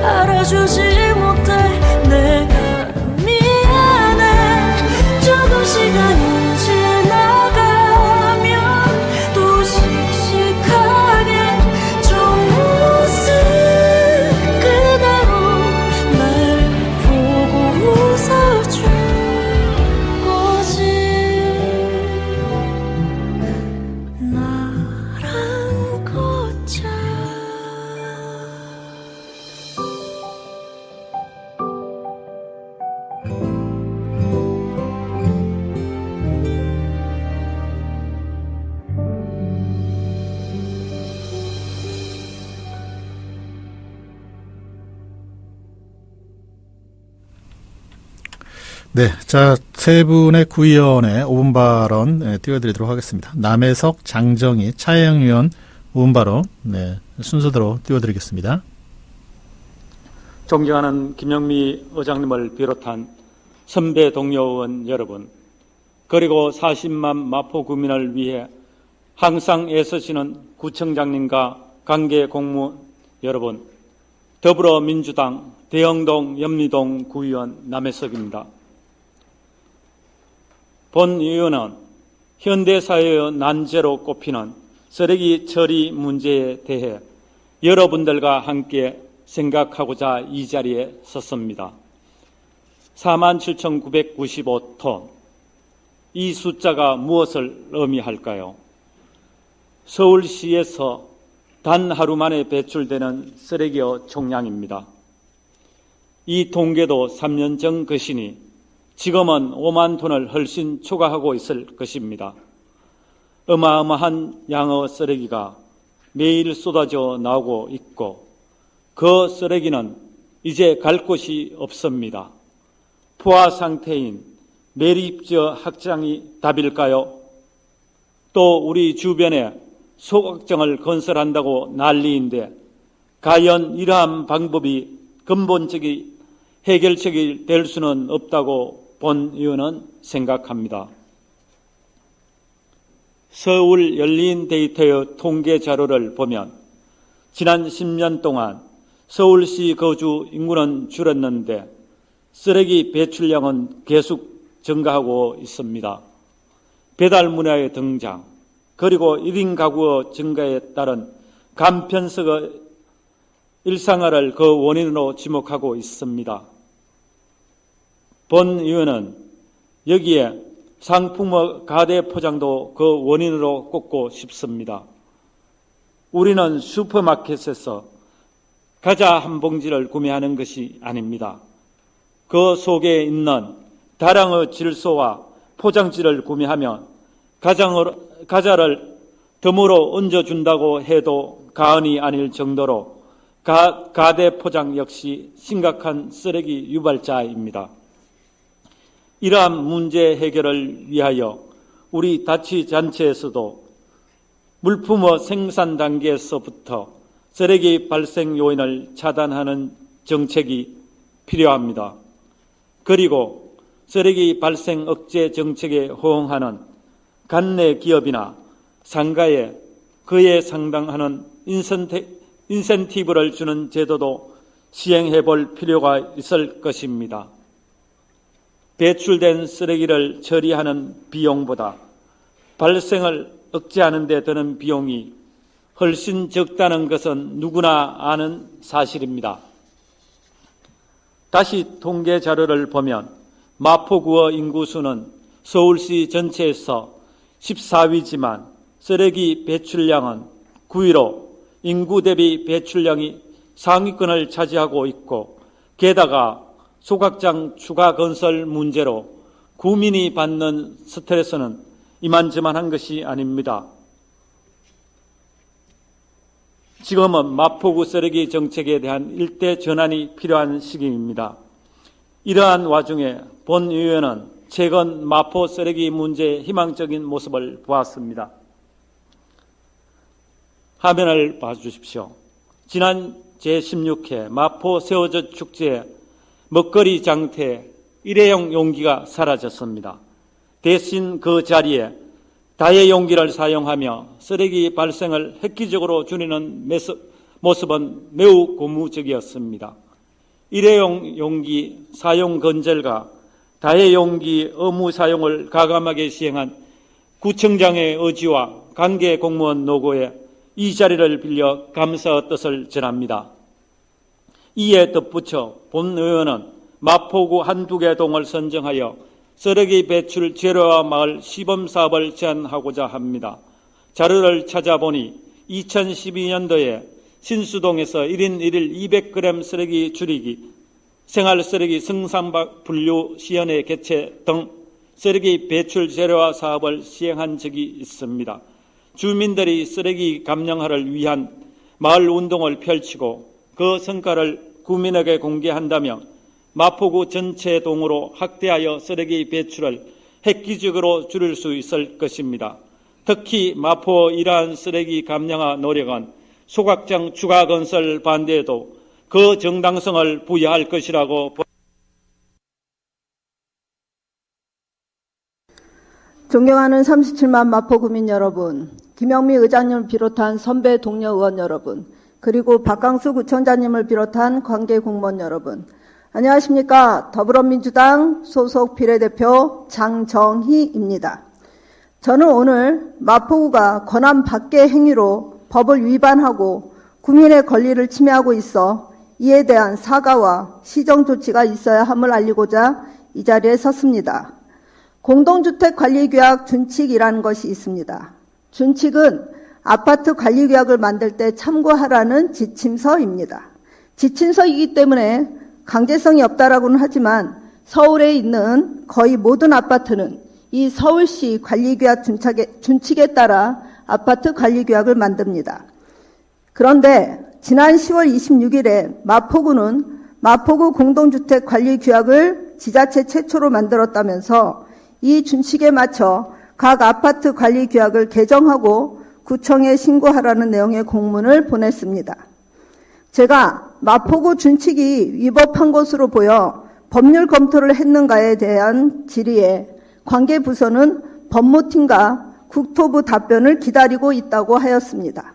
알아주지 못해 내가 미안해. 조금 시간이 지나가면 또 씩씩하게 좀 모습 그대로 날 보고 웃어줄 거지. 나란 꽃차. 네, 자, 세 분의 구의원의 5분 발언 띄워드리도록 하겠습니다. 남해석, 장정희, 차혜영 의원 5분 발언 순서대로 띄워드리겠습니다. 존경하는 김영미 의장님을 비롯한 선배 동료 의원 여러분, 그리고 40만 마포 구민을 위해 항상 애쓰시는 구청장님과 관계 공무원 여러분, 더불어민주당 대영동 염리동 구의원 남해석입니다. 본 의원은 현대사회의 난제로 꼽히는 쓰레기 처리 문제에 대해 여러분들과 함께 생각하고자 이 자리에 섰습니다. 47,995톤. 이 숫자가 무엇을 의미할까요? 서울시에서 단 하루 만에 배출되는 쓰레기의 총량입니다. 이 통계도 3년 전 것이니 지금은 5만 톤을 훨씬 초과하고 있을 것입니다. 어마어마한 양의 쓰레기가 매일 쏟아져 나오고 있고 그 쓰레기는 이제 갈 곳이 없습니다. 포화 상태인 매립지의 확장이 답일까요? 또 우리 주변에 소각장을 건설한다고 난리인데 과연 이러한 방법이 근본적인 해결책이 될 수는 없다고 본 의원은 생각합니다. 서울 열린 데이터의 통계 자료를 보면 지난 10년 동안 서울시 거주 인구는 줄었는데 쓰레기 배출량은 계속 증가하고 있습니다. 배달 문화의 등장, 그리고 1인 가구의 증가에 따른 간편성의 일상화를 그 원인으로 지목하고 있습니다. 본 의원은 여기에 상품의 가대 포장도 그 원인으로 꼽고 싶습니다. 우리는 슈퍼마켓에서 과자 한 봉지를 구매하는 것이 아닙니다. 그 속에 있는 다량의 질소와 포장지를 구매하면 과자를 덤으로 얹어준다고 해도 과언이 아닐 정도로 가대 포장 역시 심각한 쓰레기 유발자입니다. 이러한 문제 해결을 위하여 우리 자치단체에서도 물품의 생산 단계에서부터 쓰레기 발생 요인을 차단하는 정책이 필요합니다. 그리고 쓰레기 발생 억제 정책에 호응하는 관내 기업이나 상가에 그에 상당하는 인센티브를 주는 제도도 시행해 볼 필요가 있을 것입니다. 배출된 쓰레기를 처리하는 비용보다 발생을 억제하는 데 드는 비용이 훨씬 적다는 것은 누구나 아는 사실입니다. 다시 통계 자료를 보면 마포구의 인구수는 서울시 전체에서 14위지만 쓰레기 배출량은 9위로 인구 대비 배출량이 상위권을 차지하고 있고, 게다가 소각장 추가 건설 문제로 구민이 받는 스트레스는 이만저만한 것이 아닙니다. 지금은 마포구 쓰레기 정책에 대한 일대 전환이 필요한 시기입니다. 이러한 와중에 본 의원은 최근 마포 쓰레기 문제의 희망적인 모습을 보았습니다. 화면을 봐주십시오. 지난 제16회 마포 새우젓 축제 먹거리 장터에 일회용 용기가 사라졌습니다. 대신 그 자리에 다회용기를 사용하며 쓰레기 발생을 획기적으로 줄이는 모습은 매우 고무적이었습니다. 일회용 용기 사용 건절과 다회용기 의무 사용을 가감하게 시행한 구청장의 의지와 관계 공무원 노고에 이 자리를 빌려 감사의 뜻을 전합니다. 이에 덧붙여 본 의원은 마포구 한두 개 동을 선정하여 쓰레기 배출 제로화 마을 시범 사업을 제안하고자 합니다. 자료를 찾아보니 2012년도에 신수동에서 1인 1일 200g 쓰레기 줄이기, 생활쓰레기 생산 분류 시연회 개최 등 쓰레기 배출 제로화 사업을 시행한 적이 있습니다. 주민들이 쓰레기 감량화를 위한 마을 운동을 펼치고 그 성과를 구민에게 공개한다면 마포구 전체 동으로 확대하여 쓰레기 배출을 획기적으로 줄일 수 있을 것입니다. 특히 마포 이러한 쓰레기 감량화 노력은 소각장 추가 건설 반대에도 그 정당성을 부여할 것이라고 존경하는 37만 마포구민 여러분, 김영미 의장님을 비롯한 선배 동료 의원 여러분, 그리고 박강수 구청장님을 비롯한 관계 공무원 여러분, 안녕하십니까. 더불어민주당 소속 비례대표 장정희입니다. 저는 오늘 마포구가 권한 밖의 행위로 법을 위반하고 국민의 권리를 침해하고 있어 이에 대한 사과와 시정 조치가 있어야 함을 알리고자 이 자리에 섰습니다. 공동주택 관리규약 준칙이라는 것이 있습니다. 준칙은 아파트 관리규약을 만들 때 참고하라는 지침서입니다. 지침서이기 때문에 강제성이 없다라고는 하지만 서울에 있는 거의 모든 아파트는 이 서울시 관리규약 준칙에 따라 아파트 관리규약을 만듭니다. 그런데 지난 10월 26일에 마포구는 마포구 공동주택 관리규약을 지자체 최초로 만들었다면서 이 준칙에 맞춰 각 아파트 관리규약을 개정하고 구청에 신고하라는 내용의 공문을 보냈습니다. 제가 마포구 준칙이 위법한 것으로 보여 법률 검토를 했는가에 대한 질의에 관계부서는 법무팀과 국토부 답변을 기다리고 있다고 하였습니다.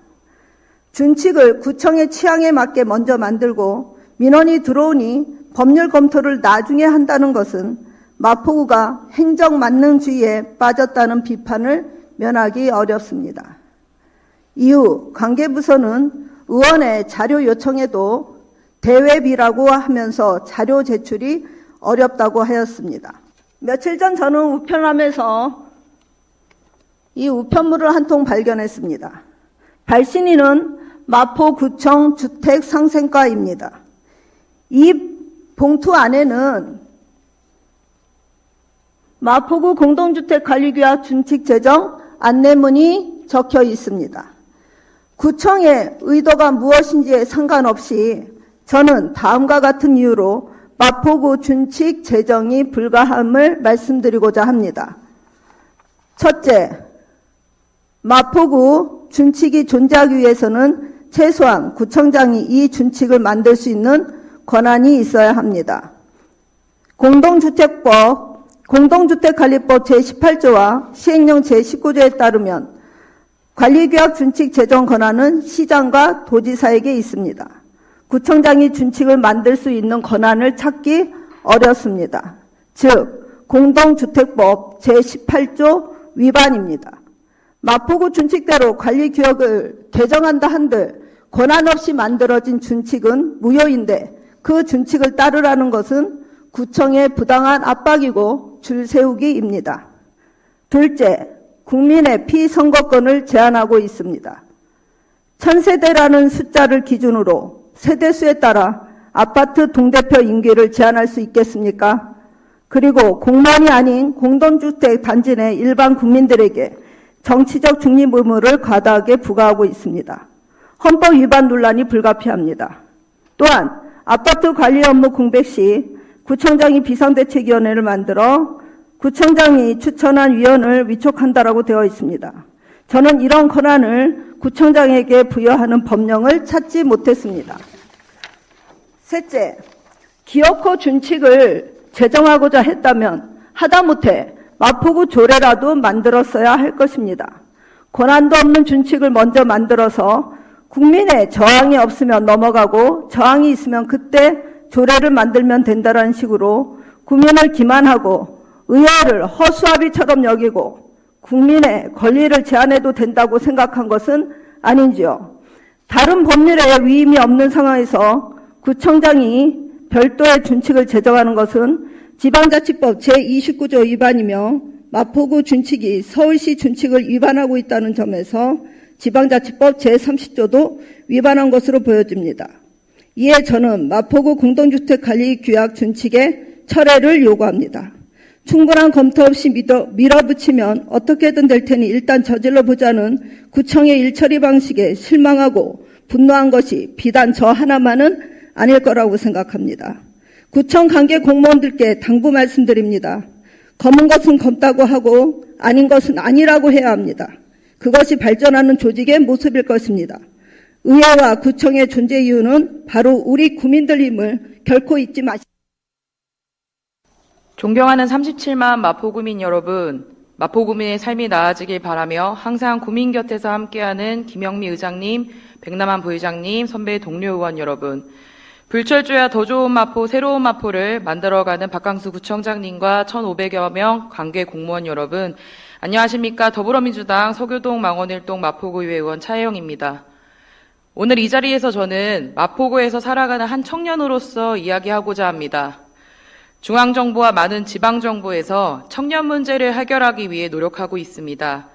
준칙을 구청의 취향에 맞게 먼저 만들고 민원이 들어오니 법률 검토를 나중에 한다는 것은 마포구가 행정만능주의에 빠졌다는 비판을 면하기 어렵습니다. 이후 관계부서는 의원의 자료 요청에도 대외비라고 하면서 자료 제출이 어렵다고 하였습니다. 며칠 전 저는 우편함에서 이 우편물을 한 통 발견했습니다. 발신인은 마포구청 주택상생과입니다. 이 봉투 안에는 마포구 공동주택관리규약 준칙 제정 안내문이 적혀 있습니다. 구청의 의도가 무엇인지에 상관없이 저는 다음과 같은 이유로 마포구 준칙 제정이 불가함을 말씀드리고자 합니다. 첫째, 마포구 준칙이 존재하기 위해서는 최소한 구청장이 이 준칙을 만들 수 있는 권한이 있어야 합니다. 공동주택관리법 제18조와 시행령 제19조에 따르면 관리규약 준칙 제정 권한은 시장과 도지사에게 있습니다. 구청장이 준칙을 만들 수 있는 권한을 찾기 어렵습니다. 즉, 공동주택법 제18조 위반입니다. 마포구 준칙대로 관리규약을 개정한다 한들 권한 없이 만들어진 준칙은 무효인데 그 준칙을 따르라는 것은 구청의 부당한 압박이고 줄세우기입니다. 둘째, 국민의 피선거권을 제한하고 있습니다. 1000세대라는 숫자를 기준으로 세대수에 따라 아파트 동대표 임기를 제한할 수 있겠습니까? 그리고 공무원이 아닌 공동주택 단지 내 일반 국민들에게 정치적 중립 의무를 과다하게 부과하고 있습니다. 헌법 위반 논란이 불가피합니다. 또한 아파트 관리 업무 공백 시 구청장이 비상대책위원회를 만들어 구청장이 추천한 위원을 위촉한다라고 되어 있습니다. 저는 이런 권한을 구청장에게 부여하는 법령을 찾지 못했습니다. 셋째, 기어코 준칙을 제정하고자 했다면 하다못해 마포구 조례라도 만들었어야 할 것입니다. 권한도 없는 준칙을 먼저 만들어서 국민의 저항이 없으면 넘어가고 저항이 있으면 그때 조례를 만들면 된다는 식으로 국민을 기만하고 의회를 허수아비처럼 여기고 국민의 권리를 제한해도 된다고 생각한 것은 아닌지요. 다른 법률에 위임이 없는 상황에서 구청장이 별도의 준칙을 제정하는 것은 지방자치법 제29조 위반이며 마포구 준칙이 서울시 준칙을 위반하고 있다는 점에서 지방자치법 제30조도 위반한 것으로 보여집니다. 이에 저는 마포구 공동주택관리규약 준칙의 철회를 요구합니다. 충분한 검토 없이 밀어붙이면 어떻게든 될 테니 일단 저질러 보자는 구청의 일처리 방식에 실망하고 분노한 것이 비단 저 하나만은 아닐 거라고 생각합니다. 구청 관계 공무원들께 당부 말씀드립니다. 검은 것은 검다고 하고 아닌 것은 아니라고 해야 합니다. 그것이 발전하는 조직의 모습일 것입니다. 의회와 구청의 존재 이유는 바로 우리 국민들임을 결코 잊지 마시기 바랍니다. 존경하는 37만 마포구민 여러분, 마포구민의 삶이 나아지길 바라며 항상 구민 곁에서 함께하는 김영미 의장님, 백남환 부의장님, 선배 동료 의원 여러분, 불철주야 더 좋은 마포, 새로운 마포를 만들어가는 박강수 구청장님과 1,500여 명 관계 공무원 여러분, 안녕하십니까. 더불어민주당 서교동 망원일동 마포구의회 의원 차혜영입니다. 오늘 이 자리에서 저는 마포구에서 살아가는 한 청년으로서 이야기하고자 합니다. 중앙정부와 많은 지방정부에서 청년 문제를 해결하기 위해 노력하고 있습니다.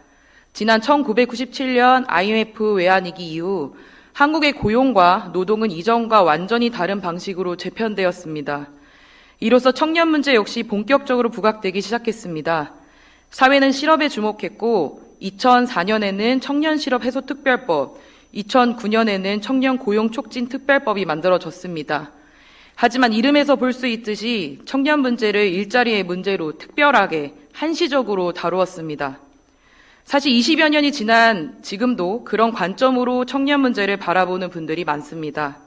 지난 1997년 IMF 외환위기 이후 한국의 고용과 노동은 이전과 완전히 다른 방식으로 재편되었습니다. 이로써 청년 문제 역시 본격적으로 부각되기 시작했습니다. 사회는 실업에 주목했고 2004년에는 청년실업해소특별법, 2009년에는 청년고용촉진특별법이 만들어졌습니다. 하지만 이름에서 볼 수 있듯이 청년 문제를 일자리의 문제로 특별하게 한시적으로 다루었습니다. 사실 20여 년이 지난 지금도 그런 관점으로 청년 문제를 바라보는 분들이 많습니다.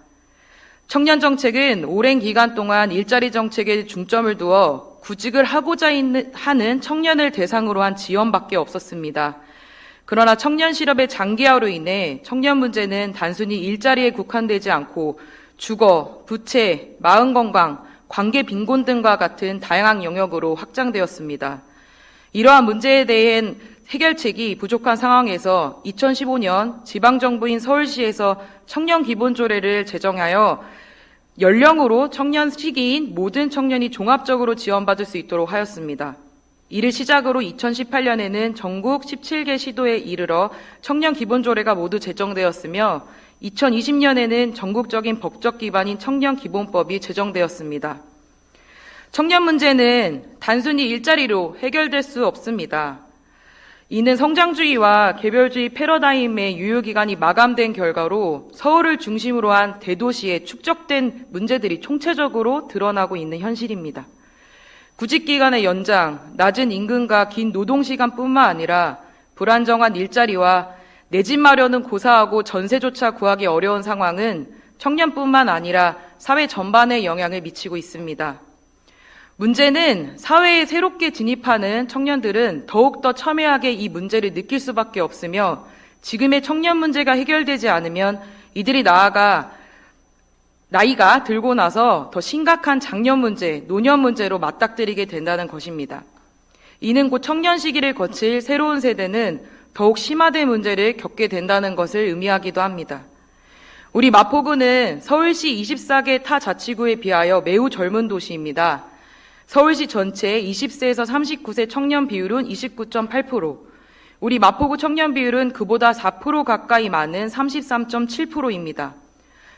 청년 정책은 오랜 기간 동안 일자리 정책에 중점을 두어 구직을 하고자 하는 청년을 대상으로 한 지원밖에 없었습니다. 그러나 청년 실업의 장기화로 인해 청년 문제는 단순히 일자리에 국한되지 않고 주거, 부채, 마음건강, 관계 빈곤 등과 같은 다양한 영역으로 확장되었습니다. 이러한 문제에 대한 해결책이 부족한 상황에서 2015년 지방정부인 서울시에서 청년기본조례를 제정하여 연령으로 청년 시기인 모든 청년이 종합적으로 지원받을 수 있도록 하였습니다. 이를 시작으로 2018년에는 전국 17개 시도에 이르러 청년기본조례가 모두 제정되었으며 2020년에는 전국적인 법적 기반인 청년기본법이 제정되었습니다. 청년 문제는 단순히 일자리로 해결될 수 없습니다. 이는 성장주의와 개별주의 패러다임의 유효기간이 마감된 결과로 서울을 중심으로 한 대도시에 축적된 문제들이 총체적으로 드러나고 있는 현실입니다. 구직기간의 연장, 낮은 임금과 긴 노동시간뿐만 아니라 불안정한 일자리와 내 집 마련은 고사하고 전세조차 구하기 어려운 상황은 청년뿐만 아니라 사회 전반에 영향을 미치고 있습니다. 문제는 사회에 새롭게 진입하는 청년들은 더욱더 첨예하게 이 문제를 느낄 수밖에 없으며 지금의 청년 문제가 해결되지 않으면 이들이 나이가 들고 나서 더 심각한 장년 문제, 노년 문제로 맞닥뜨리게 된다는 것입니다. 이는 곧 청년 시기를 거칠 새로운 세대는 더욱 심화된 문제를 겪게 된다는 것을 의미하기도 합니다. 우리 마포구는 서울시 24개 타 자치구에 비하여 매우 젊은 도시입니다. 서울시 전체 20세에서 39세 청년 비율은 29.8%, 우리 마포구 청년 비율은 그보다 4% 가까이 많은 33.7%입니다.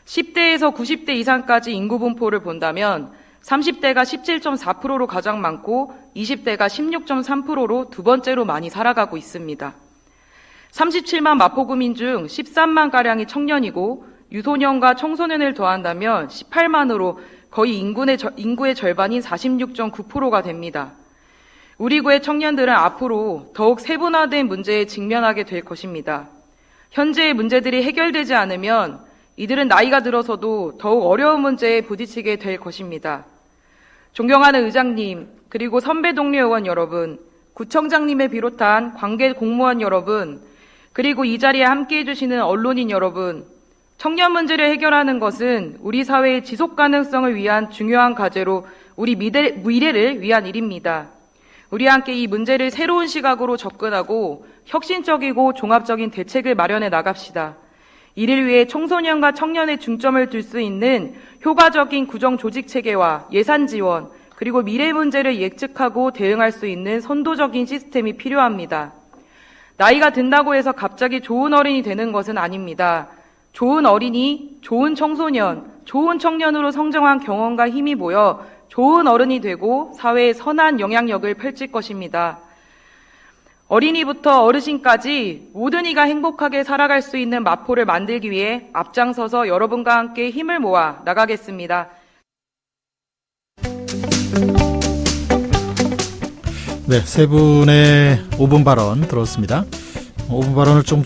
10대에서 90대 이상까지 인구 분포를 본다면 30대가 17.4%로 가장 많고 20대가 16.3%로 두 번째로 많이 살아가고 있습니다. 37만 마포구민 중 13만가량이 청년이고 유소년과 청소년을 더한다면 18만으로 거의 인구의 절반인 46.9%가 됩니다. 우리 구의 청년들은 앞으로 더욱 세분화된 문제에 직면하게 될 것입니다. 현재의 문제들이 해결되지 않으면 이들은 나이가 들어서도 더욱 어려운 문제에 부딪히게 될 것입니다. 존경하는 의장님, 그리고 선배 동료 의원 여러분, 구청장님을 비롯한 관계 공무원 여러분, 그리고 이 자리에 함께해 주시는 언론인 여러분, 청년 문제를 해결하는 것은 우리 사회의 지속 가능성을 위한 중요한 과제로 우리 미래를 위한 일입니다. 우리 함께 이 문제를 새로운 시각으로 접근하고 혁신적이고 종합적인 대책을 마련해 나갑시다. 이를 위해 청소년과 청년의 중점을 둘 수 있는 효과적인 구정 조직 체계와 예산 지원, 그리고 미래 문제를 예측하고 대응할 수 있는 선도적인 시스템이 필요합니다. 나이가 든다고 해서 갑자기 좋은 어른이 되는 것은 아닙니다. 좋은 어린이, 좋은 청소년, 좋은 청년으로 성장한 경험과 힘이 모여 좋은 어른이 되고 사회에 선한 영향력을 펼칠 것입니다. 어린이부터 어르신까지 모든 이가 행복하게 살아갈 수 있는 마포를 만들기 위해 앞장서서 여러분과 함께 힘을 모아 나가겠습니다. 네, 세 분의 5분 발언 들었습니다. 5분 발언을 좀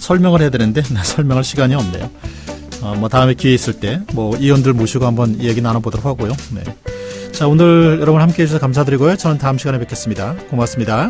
설명을 해야 되는데 설명할 시간이 없네요. 다음에 기회 있을 때 의원들 모시고 한번 얘기 나눠보도록 하고요. 네. 자, 오늘 여러분 함께해 주셔서 감사드리고요. 저는 다음 시간에 뵙겠습니다. 고맙습니다.